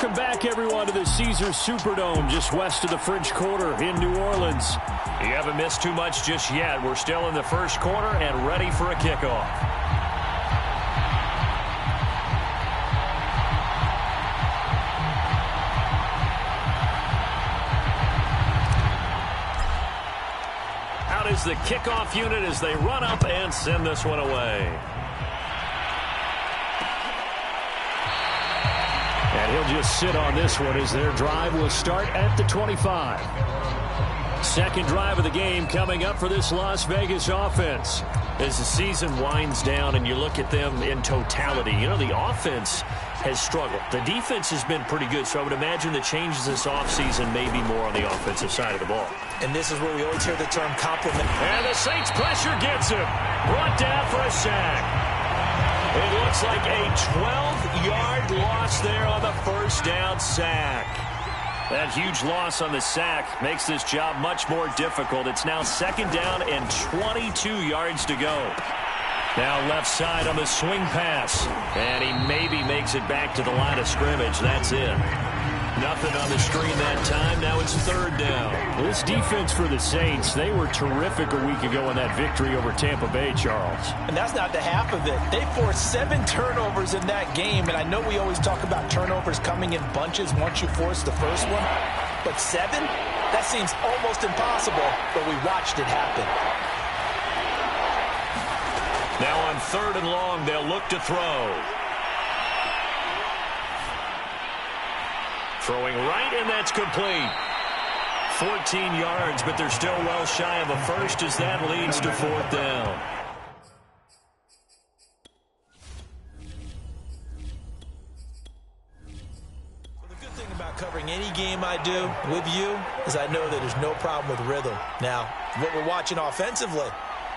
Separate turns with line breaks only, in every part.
Welcome back, everyone, to the Caesars Superdome just west of the French Quarter in New Orleans. You haven't missed too much just yet. We're still in the first quarter and ready for a kickoff. Out is the kickoff unit as they run up and send this one away. And he'll just sit on this one as their drive will start at the 25. Second drive of the game coming up for this Las Vegas offense. As the season winds down and you look at them in totality, you know, the offense has struggled. The defense has been pretty good, so I would imagine the changes this offseason may be more on the offensive side of the ball.
And this is where we always hear the term compliment.
And the Saints pressure gets him. Brought down for a sack. It looks like a 12-yard loss there on the first down sack. That huge loss on the sack makes this job much more difficult. It's now second down and 22 yards to go. Now left side on the swing pass. And he maybe makes it back to the line of scrimmage. That's it. Nothing on the screen that time. Now it's third down. This defense for the Saints, they were terrific a week ago in that victory over Tampa Bay, Charles.
And that's not the half of it. They forced 7 turnovers in that game, and I know we always talk about turnovers coming in bunches once you force the first one, but 7? That seems almost impossible, but we watched it happen.
Now on third and long, they'll look to throw. Throwing right, and that's complete. 14 yards, but they're still well shy of a first as that leads to fourth down.
Well, the good thing about covering any game I do with you is I know that there's no problem with rhythm. Now, what we're watching offensively,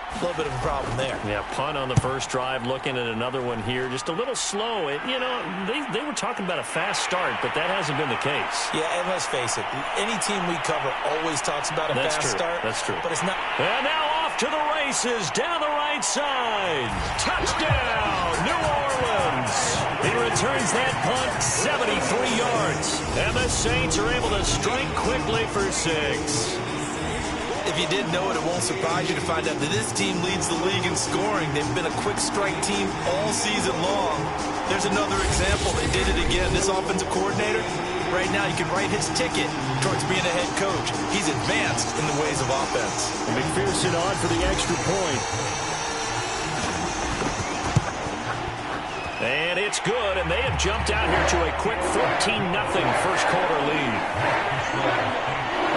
a little bit of a problem there.
Yeah, punt on the first drive, looking at another one here. Just a little slow. You know, they were talking about a fast start, but that hasn't been the case.
Yeah, and let's face it, any team we cover always talks about a fast start.
That's true.
But it's not.
And now off to the races, down the right side. Touchdown, New Orleans. He returns that punt 73 yards. And the Saints are able to strike quickly for 6.
If you didn't know it, it won't surprise you to find out that this team leads the league in scoring. They've been a quick strike team all season long. There's another example. They did it again. This offensive coordinator, right now, you can write his ticket towards being a head coach. He's advanced in the ways of offense.
McPherson on for the extra point. And it's good, and they have jumped out here to a quick 14-0 first quarter lead.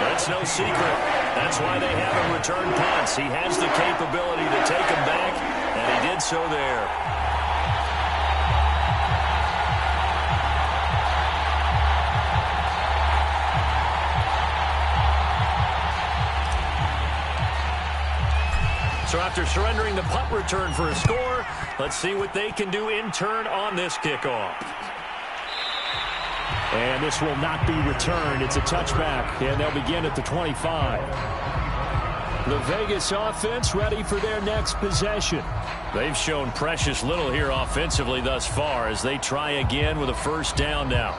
That's no secret. That's why they have him return punts. He has the capability to take them back, and he did so there. So after surrendering the punt return for a score, let's see what they can do in turn on this kickoff. And this will not be returned. It's a touchback, and they'll begin at the 25. The Vegas offense ready for their next possession. They've shown precious little here offensively thus far as they try again with a first down now.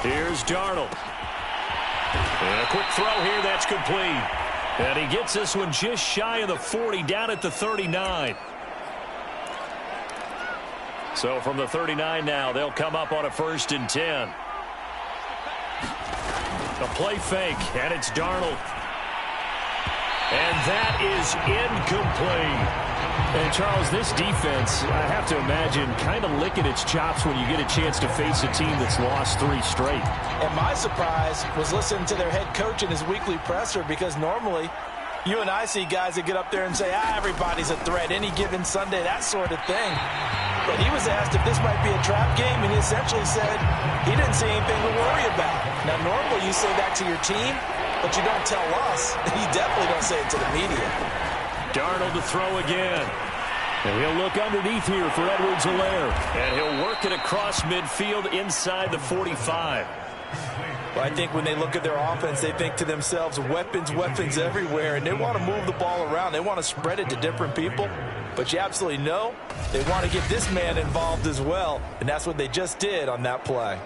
Here's Darnold. And a quick throw here, that's complete. And he gets this one just shy of the 40, down at the 39. So from the 39 now, they'll come up on a 1st and 10. A play fake, and it's Darnold. And that is incomplete. And, Charles, this defense, I have to imagine, kind of licking its chops when you get a chance to face a team that's lost 3 straight.
And my surprise was listening to their head coach in his weekly presser, because normally you and I see guys that get up there and say, everybody's a threat any given Sunday, that sort of thing. But he was asked if this might be a trap game, and he essentially said he didn't see anything to worry about. Now, normally you say that to your team, but you don't tell us. You definitely don't say it to the media.
Darnold to throw again. And he'll look underneath here for Edwards-Helaire. And he'll work it across midfield inside the 45.
Well, I think when they look at their offense, they think to themselves, weapons everywhere, and they want to move the ball around. They want to spread it to different people. But you absolutely know they want to get this man involved as well, and that's what they just did on that play.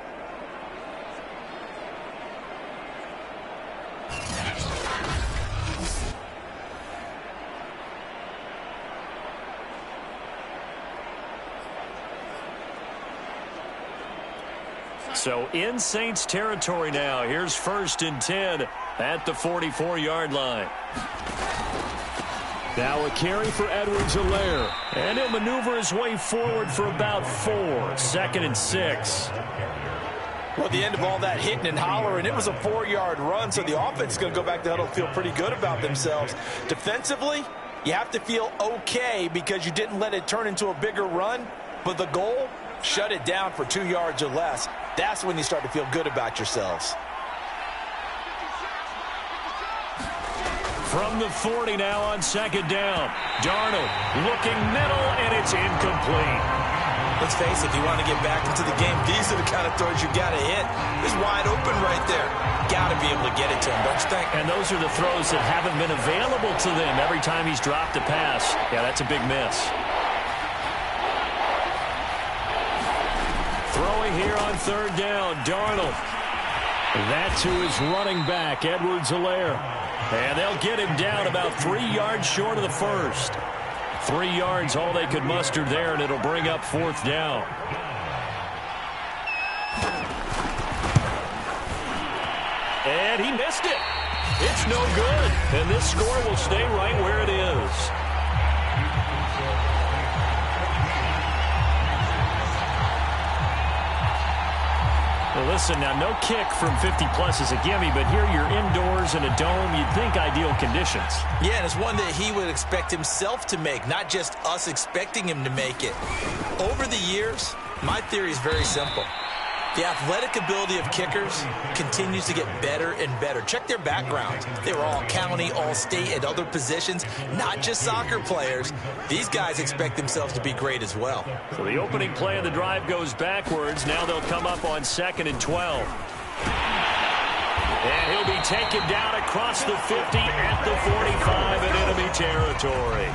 So in Saints territory now. Here's 1st and 10 at the 44-yard line. Now a carry for Edwards-Helaire. And he'll maneuver his way forward for about 4. 2nd and 6.
Well, at the end of all that hitting and hollering, it was a 4-yard run, so the offense is going to go back to huddle, feel pretty good about themselves. Defensively, you have to feel okay because you didn't let it turn into a bigger run, but the goal, shut it down for 2 yards or less. That's when you start to feel good about yourselves.
From the 40 now on 2nd down. Darnold looking middle, and it's incomplete.
Let's face it, if you want to get back into the game, these are the kind of throws you got to hit. It's wide open right there. Got to be able to get it to him, don't you think?
And those are the throws that haven't been available to them every time he's dropped a pass. Yeah, that's a big miss. Throwing here on 3rd down, Darnold. That to his running back, Edwards-Helaire. And they'll get him down about 3 yards short of the first. 3 yards all they could muster there, and it'll bring up 4th down. And he missed it. It's no good. And this score will stay right where it is. Well, listen, now no kick from 50-plus is a gimme, but here you're indoors in a dome. You'd think ideal conditions.
Yeah, and it's one that he would expect himself to make, not just us expecting him to make it. Over the years, my theory is very simple. The athletic ability of kickers continues to get better and better. Check their backgrounds. They were all county, all state, at other positions, not just soccer players. These guys expect themselves to be great as well.
So the opening play of the drive goes backwards. Now they'll come up on 2nd and 12. And he'll be taken down across the 50 at the 45 in enemy territory.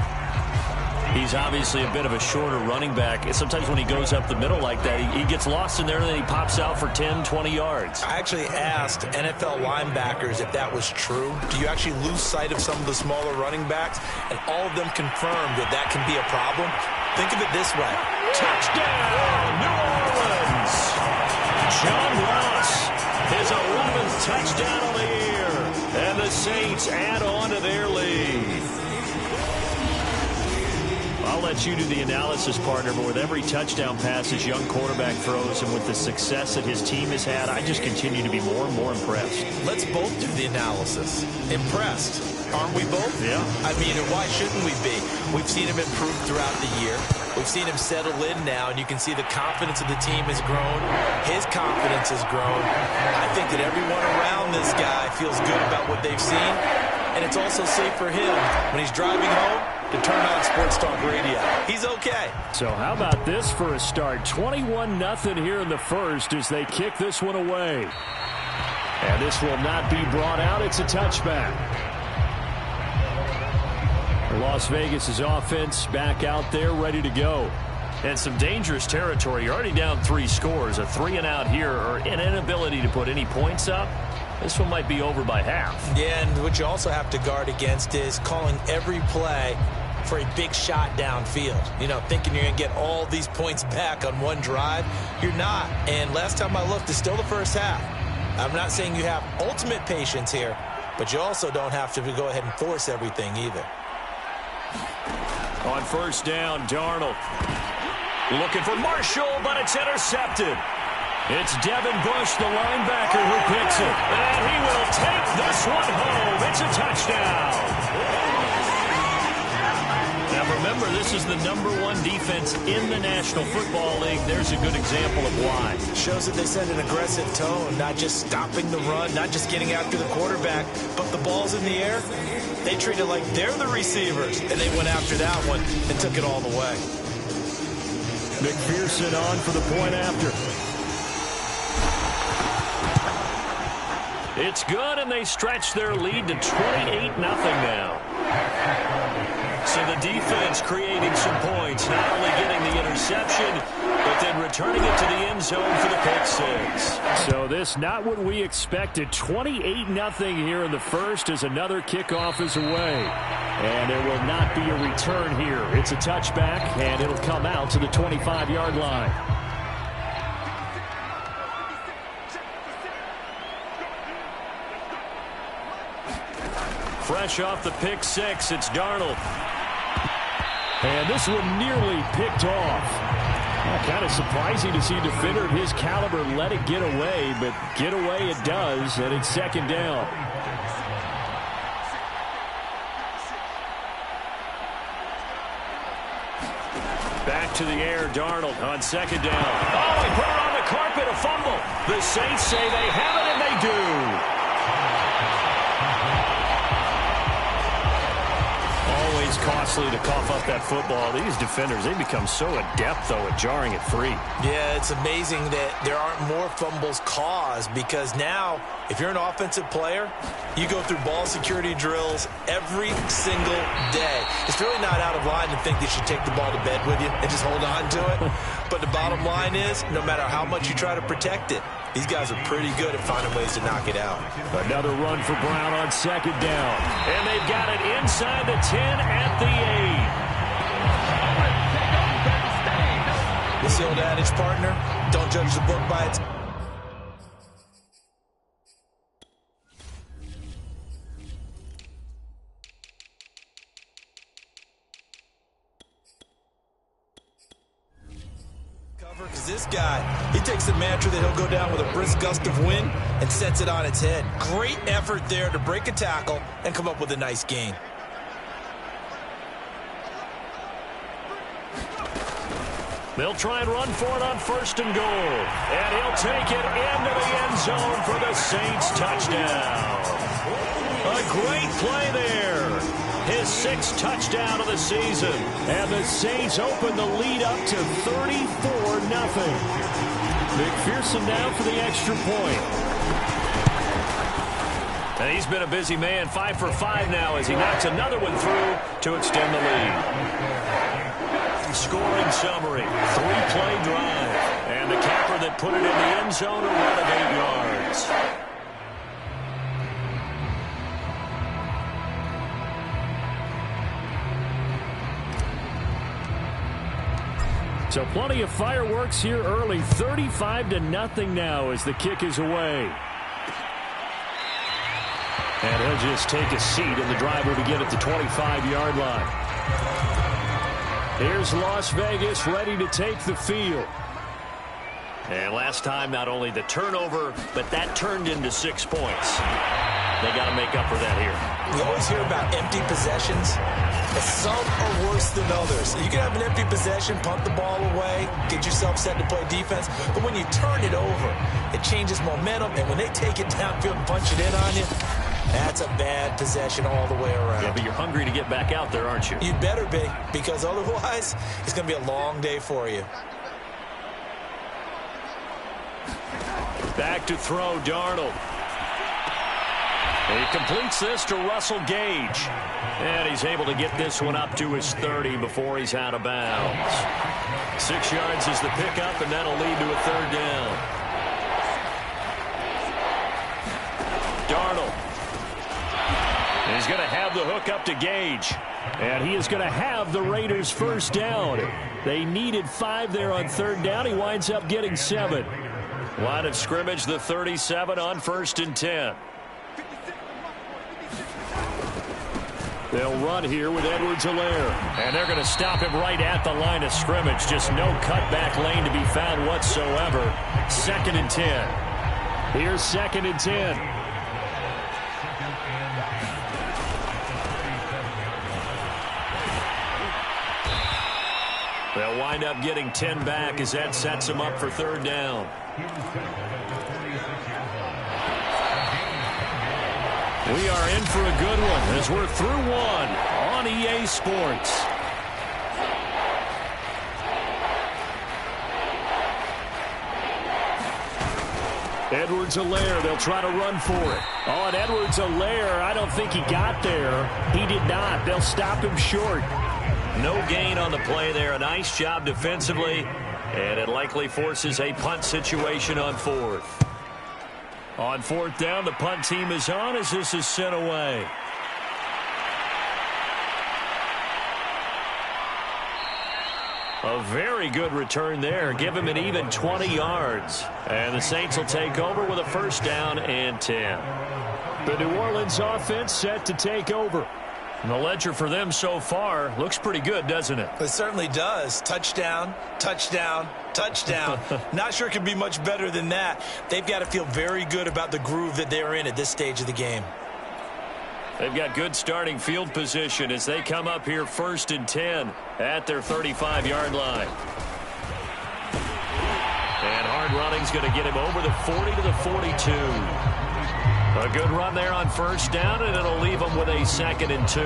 He's obviously a bit of a shorter running back. Sometimes when he goes up the middle like that, he gets lost in there and then he pops out for 10, 20 yards.
I actually asked NFL linebackers if that was true. Do you actually lose sight of some of the smaller running backs? And all of them confirmed that that can be a problem. Think of it this way.
Touchdown, New Orleans! John Ross, his 11th touchdown of the year. And the Saints add on to their lead. I'll let you do the analysis, partner, but with every touchdown pass his young quarterback throws and with the success that his team has had, I just continue to be more and more impressed.
Let's both do the analysis. Impressed. Aren't we both?
Yeah.
I mean, and why shouldn't we be? We've seen him improve throughout the year. We've seen him settle in now, and you can see the confidence of the team has grown. His confidence has grown. I think that everyone around this guy feels good about what they've seen, and it's also safe for him when he's driving home to turn on Sports Talk Radio. He's okay.
So how about this for a start? 21-0 here in the first as they kick this one away. And this will not be brought out. It's a touchback. Las Vegas' offense back out there ready to go. And some dangerous territory. You're already down 3 scores. A 3-and-out here or an inability to put any points up. This one might be over by half.
Yeah, and what you also have to guard against is calling every play for a big shot downfield. You know, thinking you're going to get all these points back on one drive. You're not. And last time I looked, it's still the first half. I'm not saying you have ultimate patience here, but you also don't have to go ahead and force everything either.
On 1st down, Darnold looking for Marshall, but it's intercepted. It's Devin Bush, the linebacker, who picks it. And he will take this one home. It's a touchdown. Now remember, this is the #1 defense in the National Football League. There's a good example of why.
Shows that they set an aggressive tone, not just stopping the run, not just getting after the quarterback, but the ball's in the air. They treat it like they're the receivers, and they went after that one and took it all the way.
McPherson on for the point after. It's good, and they stretch their lead to 28-0 now. So the defense creating some points, not only getting the interception, but then returning it to the end zone for the pick six. So this not what we expected. 28-0 here in the first as another kickoff is away. And there will not be a return here. It's a touchback, and it'll come out to the 25-yard line. Fresh off the pick six, it's Darnold. And this one nearly picked off. Kind of surprising to see a defender of his caliber let it get away, but get away it does, and it's second down. Back to the air, Darnold on second down. Oh, he put it on the carpet, a fumble. The Saints say they have it, and they do. Always costly to cough up that football. These defenders, they become so adept, though, at jarring it free.
Yeah, it's amazing that there aren't more fumbles caused, because now, if you're an offensive player, you go through ball security drills every single day. It's really not out of line to think they should take the ball to bed with you and just hold on to it. But the bottom line is, no matter how much you try to protect it, these guys are pretty good at finding ways to knock it out.
Another run for Brown on second down. And they've got it inside the 10 at the 8.
What's the old adage, partner? Don't judge the book by its... Because this guy, he takes the mantra that he'll go down with a brisk gust of wind and sets it on its head. Great effort there to break a tackle and come up with a nice gain.
They'll try and run for it on first and goal. And he'll take it into the end zone for the Saints touchdown. A great play there. His sixth touchdown of the season. And the Saints open the lead up to 34-0. McPherson now for the extra point. And he's been a busy man. 5 for 5 now as he knocks another one through to extend the lead. Scoring summary. 3-play drive. And the capper that put it in the end zone, a run of 8 yards. So plenty of fireworks here early. 35-0 now as the kick is away. And he'll just take a seat, and the drive will begin at the 25-yard line. Here's Las Vegas ready to take the field. And last time, not only the turnover, but that turned into 6 points. They got to make up for that here.
We always hear about empty possessions. Some are worse than others. You can have an empty possession, punt the ball away, get yourself set to play defense. But when you turn it over, it changes momentum. And when they take it downfield and punch it in on you, that's a bad possession all the way around.
Yeah, but you're hungry to get back out there, aren't you?
You'd better be, because otherwise, it's going to be a long day for you.
Back to throw, Darnold. He completes this to Russell Gage. And he's able to get this one up to his 30 before he's out of bounds. 6 yards is the pickup, and that'll lead to a third down. Darnold. He's going to have the hook up to Gage. And he is going to have the Raiders first down. They needed 5 there on third down. He winds up getting 7. Line of scrimmage, the 37 on 1st and 10. They'll run here with Edwards-Helaire. And they're going to stop him right at the line of scrimmage. Just no cutback lane to be found whatsoever. 2nd and 10. Here's 2nd and 10. They'll wind up getting 10 back as that sets them up for third down. We are in for a good one as we're through one on EA Sports. Edwards-Helaire, they'll try to run for it. Oh, and Edwards-Helaire, I don't think he got there. He did not. They'll stop him short. No gain on the play there. A nice job defensively, and it likely forces a punt situation on fourth. On fourth down, the punt team is on as this is sent away. A very good return there. Give him an even 20 yards. And the Saints will take over with a first down and 10. The New Orleans offense set to take over. And the ledger for them so far looks pretty good, doesn't it?
It certainly does. Touchdown, touchdown, touchdown. Not sure it could be much better than that. They've got to feel very good about the groove that they're in at this stage of the game.
They've got good starting field position as they come up here first and 10 at their 35-yard line. And hard running's going to get him over the 40 to the 42. A good run there on first down, and it'll leave him with a 2nd and 2.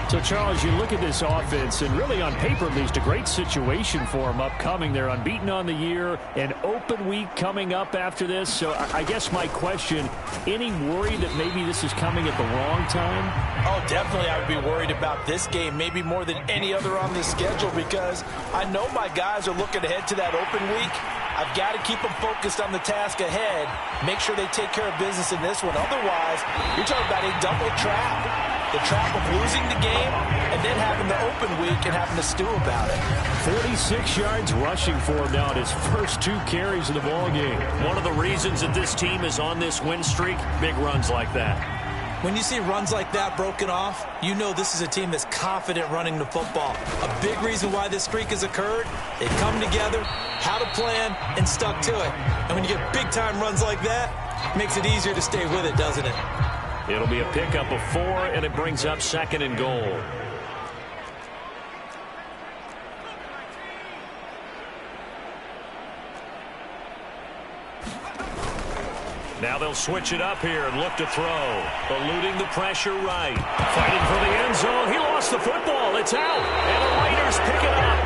So, Charles, you look at this offense, and really on paper, at least, a great situation for them upcoming. They're unbeaten on the year, an open week coming up after this. So I guess my question, any worry that maybe this is coming at the wrong time?
Oh, definitely I would be worried about this game, maybe more than any other on the schedule, because I know my guys are looking ahead to that open week. I've got to keep them focused on the task ahead, make sure they take care of business in this one. Otherwise, you're talking about a double trap. The trap of losing the game and then having the open week and having to stew about it.
46 yards rushing for him now in his first 2 carries of the ballgame.
One of the reasons that this team is on this win streak, big runs like that.
When you see runs like that broken off, you know this is a team that's confident running the football. A big reason why this streak has occurred, they've come together, had a plan, and stuck to it. And when you get big-time runs like that, it makes it easier to stay with it, doesn't it?
It'll be a pickup of 4, and it brings up 2nd and goal. Now they'll switch it up here and look to throw. Eluding the pressure right. Fighting for the end zone. He lost the football. It's out. And the Raiders pick it up.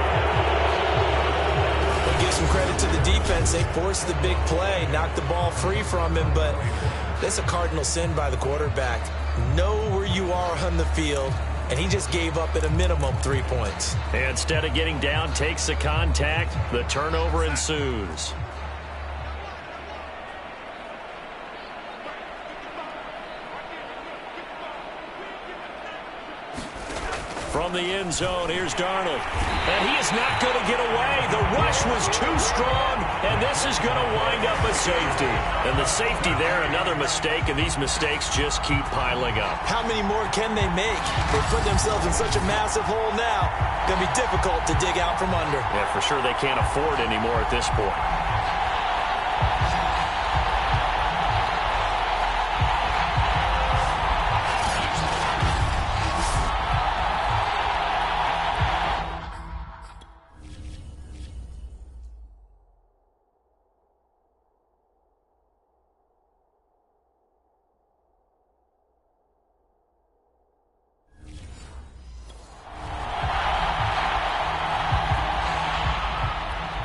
We'll give some credit to the defense. They forced the big play, knocked the ball free from him, but that's a cardinal sin by the quarterback. Know where you are on the field, and he just gave up at a minimum 3 points.
And instead of getting down, takes the contact. The turnover ensues. From the end zone, here's Darnold. And he is not going to get away. The rush was too strong, and this is going to wind up a safety. And the safety there, another mistake, and these mistakes just keep piling up.
How many more can they make? They put themselves in such a massive hole now. Going to be difficult to dig out from under.
Yeah, for sure they can't afford anymore at this point.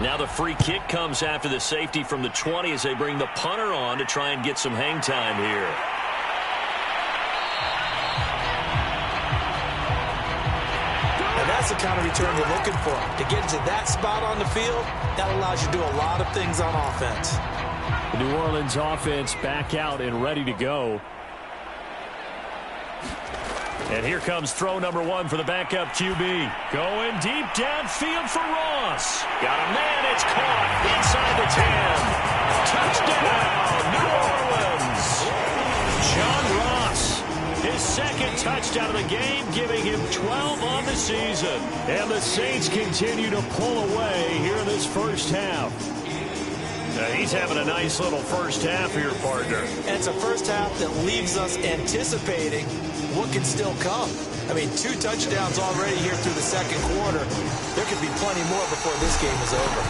Now the free kick comes after the safety from the 20 as they bring the punter on to try and get some hang time here.
And that's the kind of return you're looking for. To get into that spot on the field, that allows you to do a lot of things on offense.
The New Orleans offense back out and ready to go.
And here comes throw number 1 for the backup QB. Going deep downfield for Ross. Got a man. It's caught inside the 10. Touchdown, New Orleans. John Ross, his 2nd touchdown of the game, giving him 12 on the season. And the Saints continue to pull away here in this first half. Now he's having a nice little first half here, partner.
And it's a first half that leaves us anticipating what can still come. I mean, 2 touchdowns already here through the 2nd quarter. There could be plenty more before this game is over.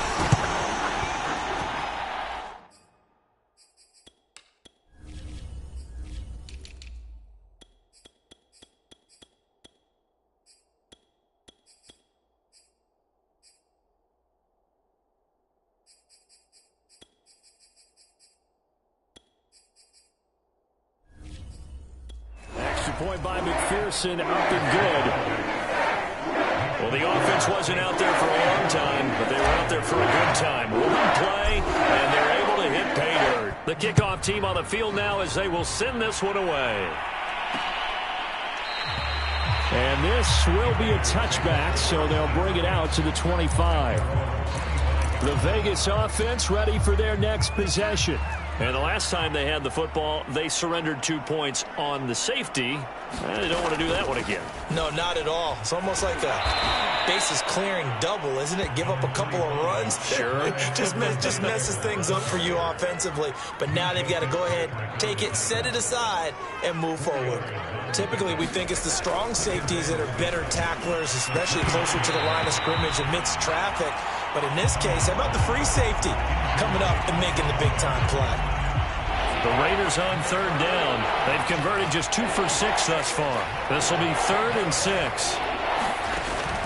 point by McPherson, up and good.
Well, the offense wasn't out there for a long time, but they were out there for a good time. One play, and they're able to hit pay dirt. The kickoff team on the field now as they will send this one away.
And this will be a touchback, so they'll bring it out to the 25. The Vegas offense ready for their next possession.
And the last time they had the football, they surrendered 2 points on the safety. They don't want to do that one again.
No, not at all. It's almost like a bases clearing double, isn't it? Give up a couple of runs.
Sure.
just messes things up for you offensively. But now they've got to go ahead, take it, set it aside, and move forward. Typically, we think it's the strong safeties that are better tacklers, especially closer to the line of scrimmage amidst traffic. But in this case, how about the free safety coming up and making the big-time play?
The Raiders on third down. They've converted just 2 for 6 thus far. This will be 3rd and 6.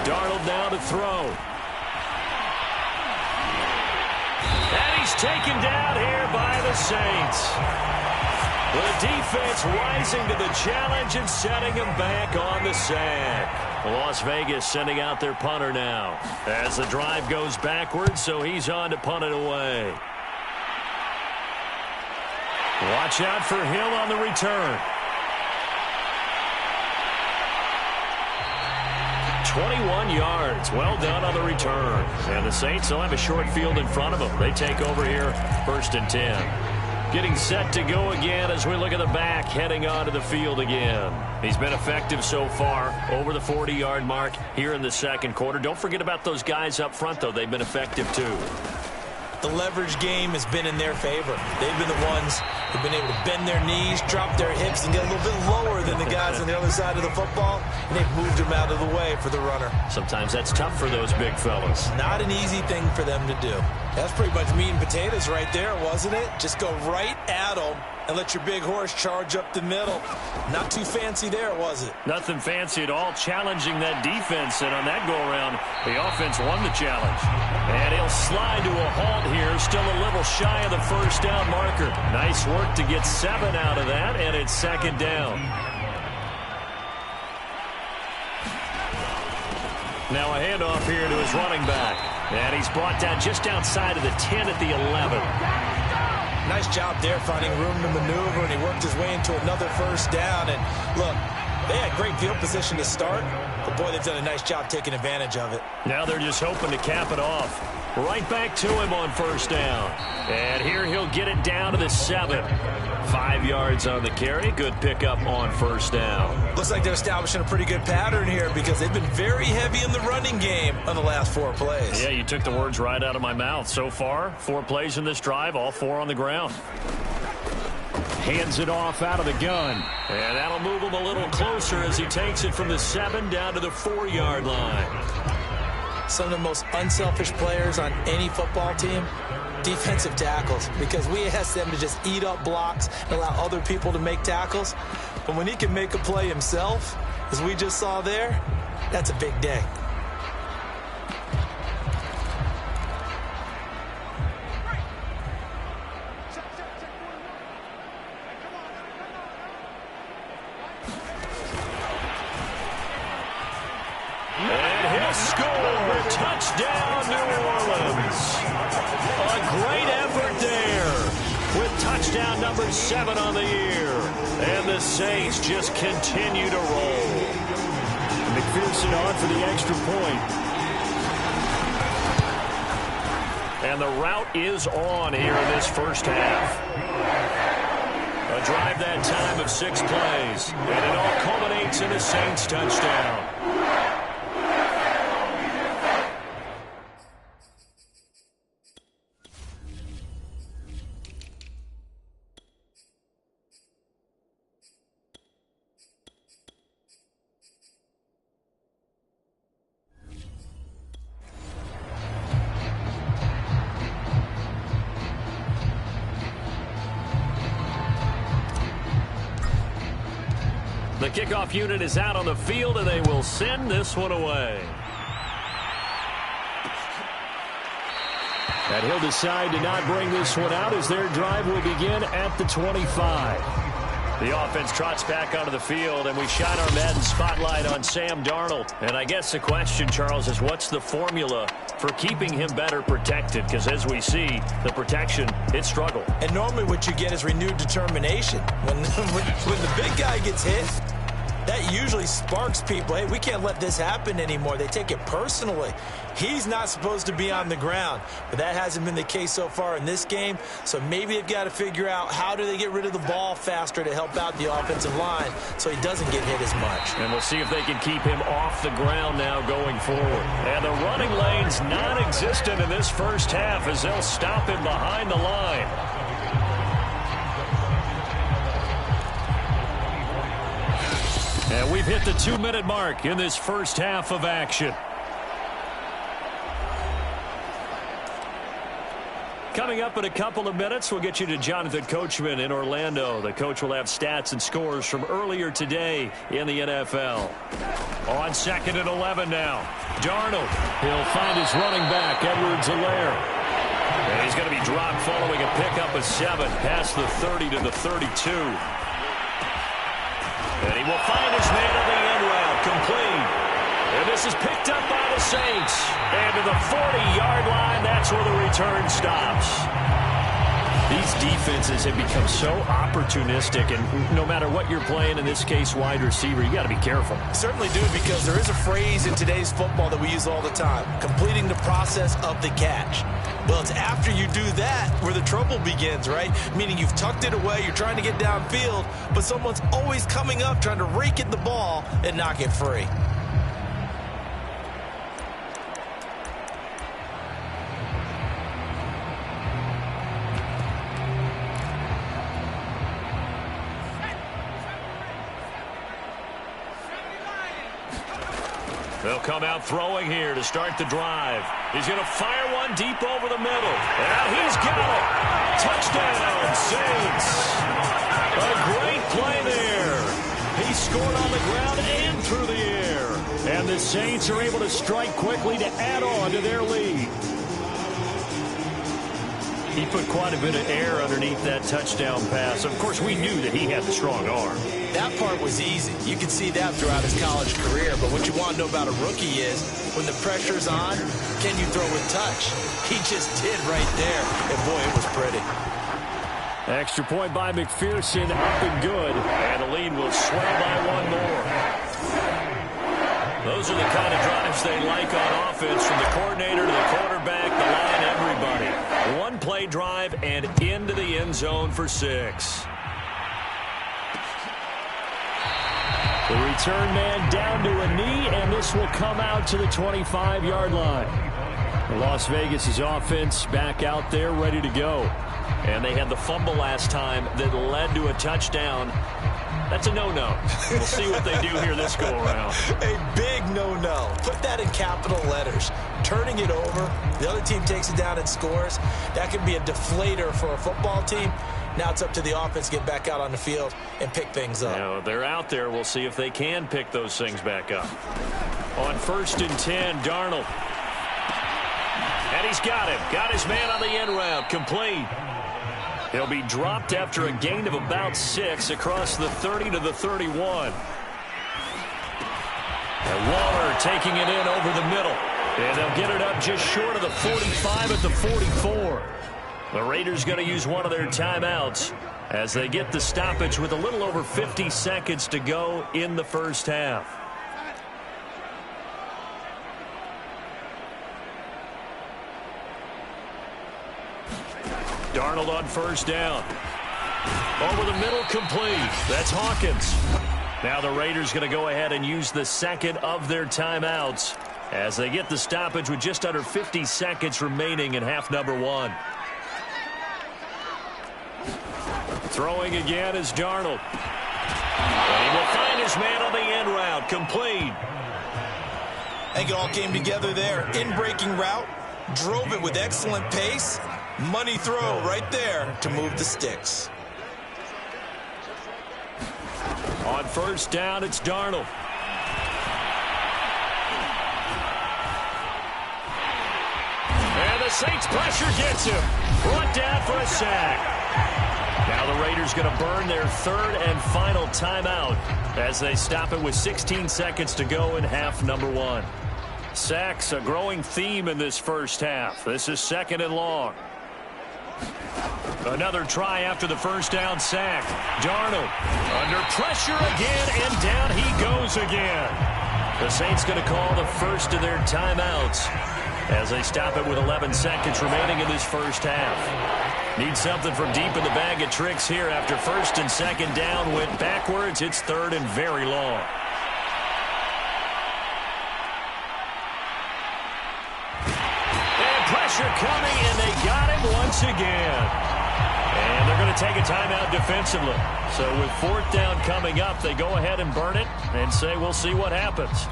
Darnold now to throw. And he's taken down here by the Saints. The defense rising to the challenge and setting him back on the sack. Las Vegas sending out their punter now as the drive goes backwards, so he's on to punt it away. Watch out for Hill on the return. 21 yards. Well done on the return. And the Saints will have a short field in front of them. They take over here 1st and 10. Getting set to go again as we look at the back heading onto the field again. He's been effective so far over the 40-yard mark here in the second quarter. Don't forget about those guys up front, though. They've been effective, too.
The leverage game has been in their favor. They've been the ones who've been able to bend their knees, drop their hips, and get a little bit lower than the guys on the other side of the football, and they've moved them out of the way for the runner.
Sometimes that's tough for those big fellas.
Not an easy thing for them to do. That's pretty much meat and potatoes right there, wasn't it? Just go right at them and let your big horse charge up the middle. Not too fancy there, was it?
Nothing fancy at all, challenging that defense, and on that go-around, the offense won the challenge. And he'll slide to a halt here, still a little shy of the first down marker. Nice work to get 7 out of that, and it's 2nd down. Now a handoff here to his running back. And he's brought down just outside of the 10 at the 11.
Nice job there finding room to maneuver, and he worked his way into another first down. And look, they had great field position to start, but boy, they've done a nice job taking advantage of it.
Now they're just hoping to cap it off. Right back to him on first down. And here he'll get it down to the 7. 5 yards on the carry. Good pickup on first down.
Looks like they're establishing a pretty good pattern here because they've been very heavy in the running game on the last 4 plays.
Yeah, you took the words right out of my mouth. So far, 4 plays in this drive, all 4 on the ground.
Hands it off out of the gun.
And that'll move him a little closer as he takes it from the 7 down to the 4-yard line.
Some of the most unselfish players on any football team, defensive tackles, because we ask them to just eat up blocks and allow other people to make tackles. But when he can make a play himself, as we just saw there, that's a big day.
And he'll score. Touchdown, New Orleans. A great effort there with touchdown number 7 on the year. And the Saints just continue to roll.
McPherson on for the extra point.
And the route is on here in this first half. A drive that time of 6 plays. And it all culminates in a Saints touchdown. The kickoff unit is out on the field, and they will send this one away.
And he'll decide to not bring this one out as their drive will begin at the 25.
The offense trots back onto the field, and we shine our Madden spotlight on Sam Darnold. And I guess the question, Charles, is what's the formula for keeping him better protected? Because as we see, the protection, it struggled.
And normally what you get is renewed determination. When the big guy gets hit, that usually sparks people. Hey, we can't let this happen anymore. They take it personally. He's not supposed to be on the ground, but that hasn't been the case so far in this game. So maybe they've got to figure out how do they get rid of the ball faster to help out the offensive line so he doesn't get hit as much.
And we'll see if they can keep him off the ground now going forward. And the running lane's non-existent in this first half as they'll stop him behind the line. And we've hit the 2-minute mark in this first half of action. Coming up in a couple of minutes, we'll get you to Jonathan Coachman in Orlando. The coach will have stats and scores from earlier today in the NFL. On 2nd and 11 now. Darnold. He'll find his running back, Edwards-Helaire. And he's going to be dropped following a pickup of 7 past the 30 to the 32. And he will find his man on the end route, complete. And this is picked up by the Saints. And to the 40-yard line, that's where the return stops. These defenses have become so opportunistic, and no matter what you're playing, in this case, wide receiver, you got to be careful.
Certainly do, because there is a phrase in today's football that we use all the time, completing the process of the catch. Well, it's after you do that where the trouble begins, right? Meaning you've tucked it away, you're trying to get downfield, but someone's always coming up trying to rake at the ball and knock it free.
They'll come out throwing here to start the drive. He's going to fire one deep over the middle. And he's got it. Touchdown, Saints. A great play there. He scored on the ground and through the air. And the Saints are able to strike quickly to add on to their lead. He put quite a bit of air underneath that touchdown pass. Of course, we knew that he had the strong arm.
That part was easy. You could see that throughout his college career. But what you want to know about a rookie is when the pressure's on, can you throw with touch? He just did right there. And, boy, it was pretty.
Extra point by McPherson, up and good.
And the lead will swell by one more. Those are the kind of drives they like on offense, from the coordinator to the quarterback, the line, everybody. One play drive and into the end zone for 6.
The return man down to a knee, and this will come out to the 25-yard line. The Las Vegas' offense back out there ready to go.
And they had the fumble last time that led to a touchdown. That's a no-no. We'll see what they do here this go-around.
A big no-no. Put that in capital letters. Turning it over, the other team takes it down and scores. That could be a deflator for a football team. Now it's up to the offense to get back out on the field and pick things up.
Now, they're out there. We'll see if they can pick those things back up. On 1st and 10, Darnold. And he's got him. Got his man on the end route. Complete. He'll be dropped after a gain of about 6 across the 30 to the 31. And Waller taking it in over the middle. And they'll get it up just short of the 45 at the 44. The Raiders going to use one of their timeouts as they get the stoppage with a little over 50 seconds to go in the first half. Darnold on 1st down. Over the middle, complete. That's Hawkins. Now the Raiders going to go ahead and use the second of their timeouts as they get the stoppage with just under 50 seconds remaining in half number 1. Throwing again is Darnold. And he will find his man on the end route. Complete.
I think it all came together there. In-breaking route. Drove it with excellent pace. Money throw right there to move the sticks.
On 1st down, it's Darnold. And the Saints pressure gets him. Brought down for a sack. Now the Raiders going to burn their third and final timeout as they stop it with 16 seconds to go in half number one. Sacks, a growing theme in this first half. This is 2nd and long. Another try after the first down sack. Darnold under pressure again, and down he goes again. The Saints going to call the first of their timeouts as they stop it with 11 seconds remaining in this first half. Need something from deep in the bag of tricks here after 1st and 2nd down went backwards. It's 3rd and very long. And pressure coming, and they got him once again. And they're going to take a timeout defensively. So with 4th down coming up, they go ahead and burn it and say we'll see what happens.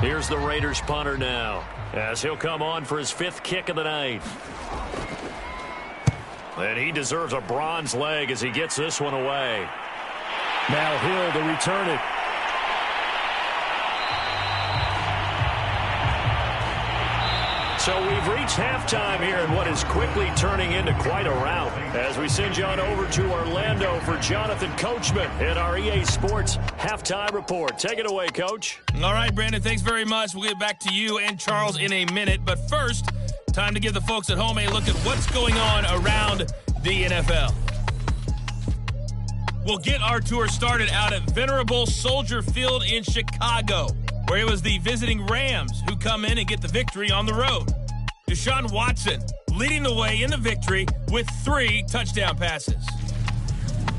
Here's the Raiders punter now, as he'll come on for his 5th kick of the night. And he deserves a bronze leg as he gets this one away.
Now Hill to return it.
So we've reached halftime here in what is quickly turning into quite a rout as we send you on over to Orlando for Jonathan Coachman in our EA Sports Halftime Report. Take it away, Coach.
All right, Brandon, thanks very much. We'll get back to you and Charles in a minute. But first, time to give the folks at home a look at what's going on around the NFL. We'll get our tour started out at Venerable Soldier Field in Chicago, where it was the visiting Rams who come in and get the victory on the road. Deshaun Watson leading the way in the victory with 3 touchdown passes.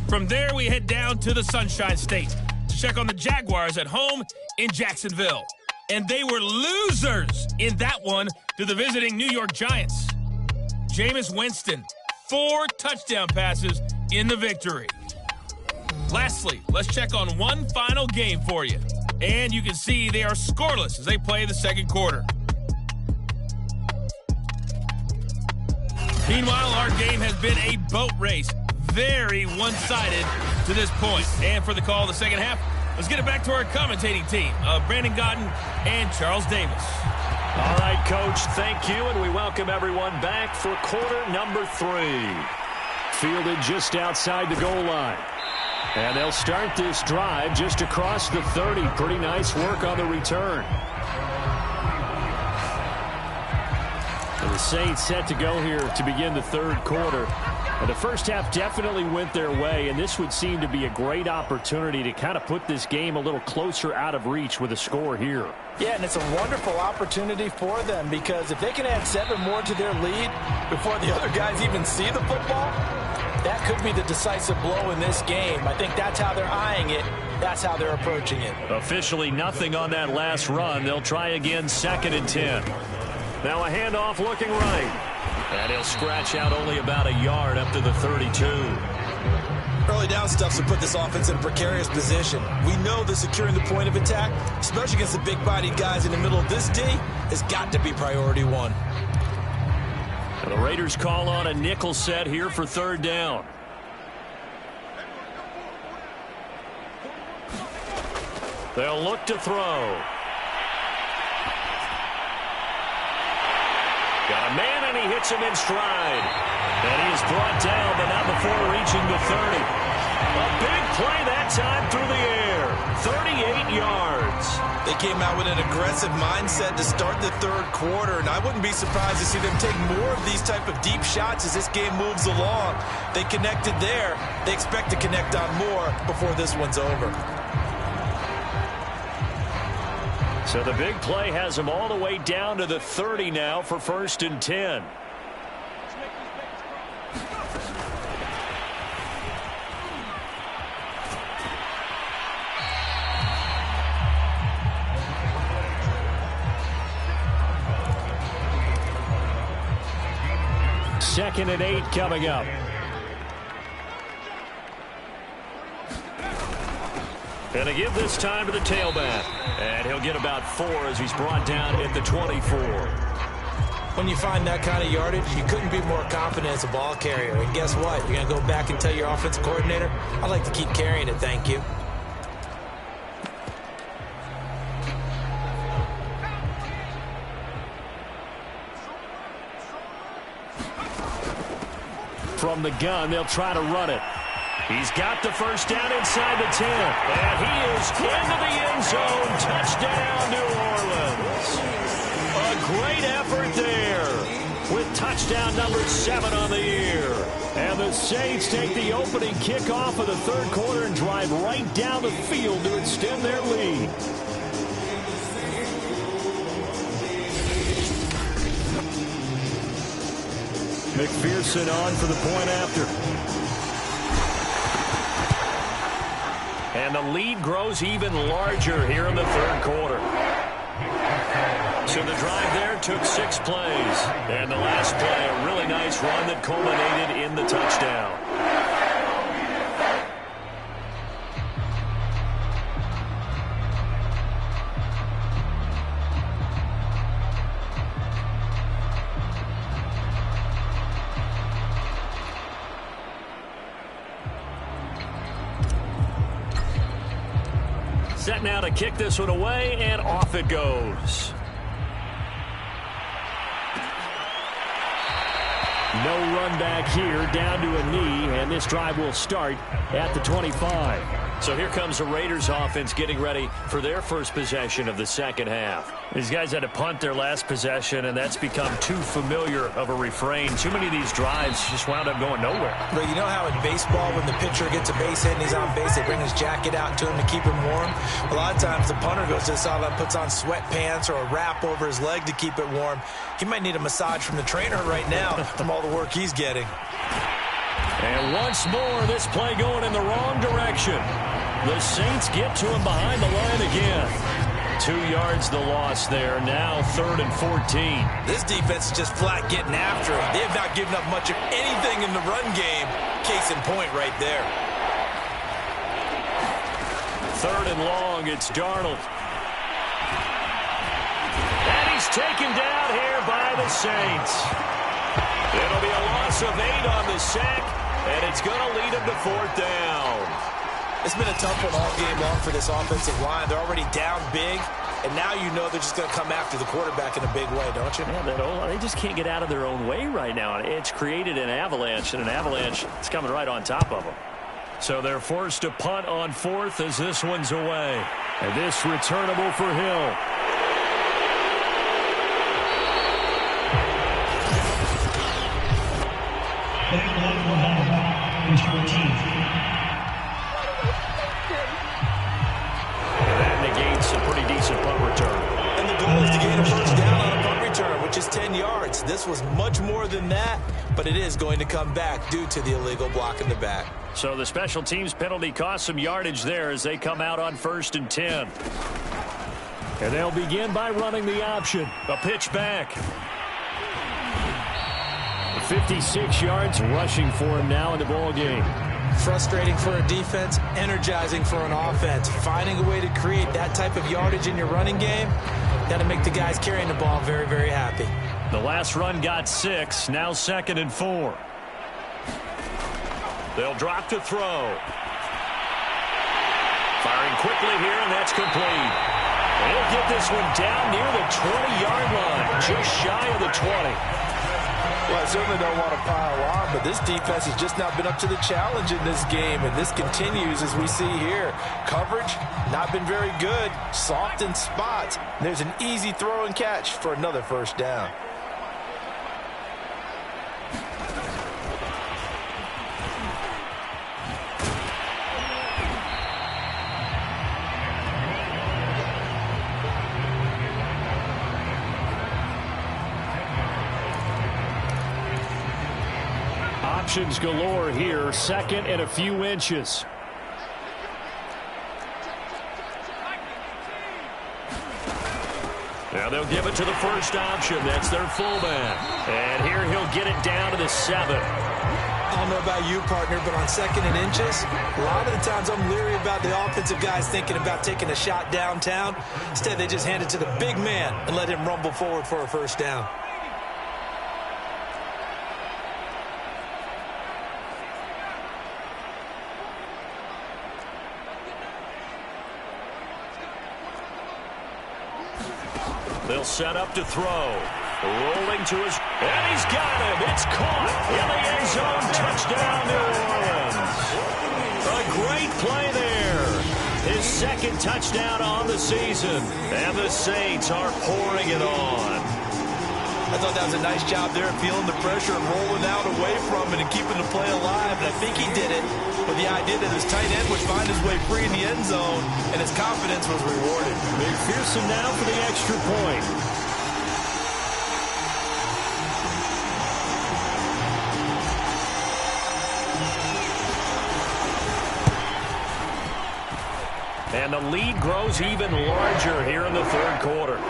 From there, we head down to the Sunshine State to check on the Jaguars at home in Jacksonville. And they were losers in that one to the visiting New York Giants. Jameis Winston, 4 touchdown passes in the victory. Lastly, let's check on one final game for you. And you can see they are scoreless as they play the second quarter. Meanwhile, our game has been a boat race. Very one-sided to this point. And for the call of the second half, let's get it back to our commentating team of Brandon Gaudin and Charles Davis.
All right, Coach, thank you, and we welcome everyone back for quarter number 3.
Fielded just outside the goal line. And they'll start this drive just across the 30. Pretty nice work on the return. And the Saints set to go here to begin the third quarter. And the first half definitely went their way, and this would seem to be a great opportunity to kind of put this game a little closer out of reach with a score here.
Yeah, and it's a wonderful opportunity for them because if they can add 7 more to their lead before the other guys even see the football, that could be the decisive blow in this game. I think that's how they're eyeing it. That's how they're approaching it.
Officially nothing on that last run. They'll try again 2nd and 10. Now a handoff looking right. And he'll scratch out only about a yard up to the 32.
Early down stuff to put this offense in a precarious position. We know that securing the point of attack, especially against the big-bodied guys in the middle of this D, has got to be priority 1.
And the Raiders call on a nickel set here for 3rd down. They'll look to throw. Got a man, and he hits him in stride. And he is brought down, but not before reaching the 30. A big play that time through the air. 38 yards.
They came out with an aggressive mindset to start the third quarter, and I wouldn't be surprised to see them take more of these type of deep shots as this game moves along. They connected there. They expect to connect on more before this one's over.
So the big play has them all the way down to the 30 now for 1st and 10. Second and 8 coming up. And they give this time to the tailback. And he'll get about 4 as he's brought down at the 24.
When you find that kind of yardage, you couldn't be more confident as a ball carrier. And guess what? You're going to go back and tell your offensive coordinator, I'd like to keep carrying it, thank you.
from the gun. They'll try to run it.
He's got the first down inside the 10. And he is into the end zone. Touchdown, New Orleans. A great effort there with touchdown number 7 on the year.
And the Saints take the opening kickoff of the third quarter and drive right down the field to extend their lead. McPherson on for the point after.
And the lead grows even larger here in the third quarter. So the drive there took 6 plays. And the last play, a really nice run that culminated in the touchdown. Set now to kick this one away, and off it goes.
No run back here, down to a knee, and this drive will start at the 25.
So here comes the Raiders offense getting ready for their first possession of the second half.
These guys had to punt their last possession, and that's become too familiar of a refrain. Too many of these drives just wound up going nowhere.
But you know how in baseball, when the pitcher gets a base hit and he's on base, they bring his jacket out to him to keep him warm? A lot of times the punter goes to the sideline, puts on sweatpants or a wrap over his leg to keep it warm. He might need a massage from the trainer right now from all the work he's getting.
And once more, this play going in the wrong direction. The Saints get to him behind the line again.
2 yards the loss there. Now 3rd and 14.
This defense is just flat getting after him. They have not given up much of anything in the run game. Case in point right there.
3rd and long. It's Darnold. And he's taken down here by the Saints. It'll be a loss of 8 on the sack, and it's going to lead him to 4th down.
It's been a tough one all game long for this offensive line. They're already down big, and now you know they're just going to come after the quarterback in a big way, don't you?
Yeah, they just can't get out of their own way right now. It's created an avalanche, and an avalanche is coming right on top of them.
So they're forced to punt on 4th as this one's away.
And this returnable for Hill.
That negates a pretty decent punt return.
And the goal is to gain a first down on a punt return, which is 10 yards. This was much more than that, but it is going to come back due to the illegal block in the back.
So the special teams penalty cost some yardage there as they come out on 1st and 10. And they'll begin by running the option.
A pitch back.
56 yards rushing for him now in the ball game.
Frustrating for a defense, energizing for an offense. Finding a way to create that type of yardage in your running game, got to make the guys carrying the ball very, very happy.
The last run got 6, now 2nd and 4.
They'll drop to throw. Firing quickly here, and that's complete. They'll get this one down near the 20-yard line, just shy of the 20.
Well, I certainly don't want to pile on, but this defense has just not been up to the challenge in this game, and this continues as we see here. Coverage, not been very good, soft in spots. There's an easy throw and catch for another first down.
Options galore here, 2nd and a few inches.
Now they'll give it to the first option. That's their fullback. And here he'll get it down to the 7.
I don't know about you, partner, but on 2nd and inches, a lot of the times I'm leery about the offensive guys thinking about taking a shot downtown. Instead, they just hand it to the big man and let him rumble forward for a first down.
They'll set up to throw. Rolling to his, and he's got him. It's Cont in the end zone. Touchdown, New Orleans. A great play there. His second touchdown on the season. And the Saints are pouring it on.
I thought that was a nice job there, feeling the pressure and rolling out away from it and keeping the play alive. And I think he did it with the idea that his tight end would find his way free in the end zone, and his confidence was rewarded.
McPherson now for the extra point.
And the lead grows even larger here in the third quarter.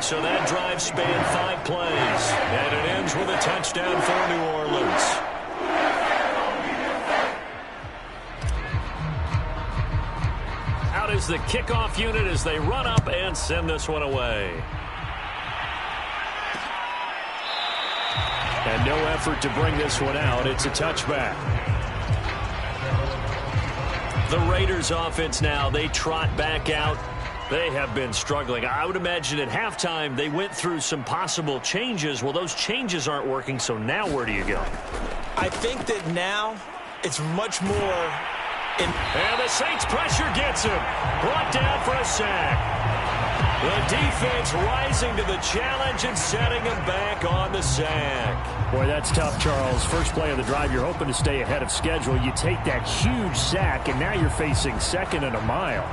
So that drive spanned 5 plays. And it ends with a touchdown for New Orleans. Out is the kickoff unit as they run up and send this one away.
And no effort to bring this one out. It's a touchback.
The Raiders offense now, they trot back out. They have been struggling. I would imagine at halftime they went through some possible changes. Well, those changes aren't working, so now where do you go?
I think that now it's much more
And the Saints pressure gets him. Brought down for a sack. The defense rising to the challenge and setting him back on the sack.
Boy, that's tough, Charles. First play of the drive, you're hoping to stay ahead of schedule. You take that huge sack, and now you're facing second and a mile.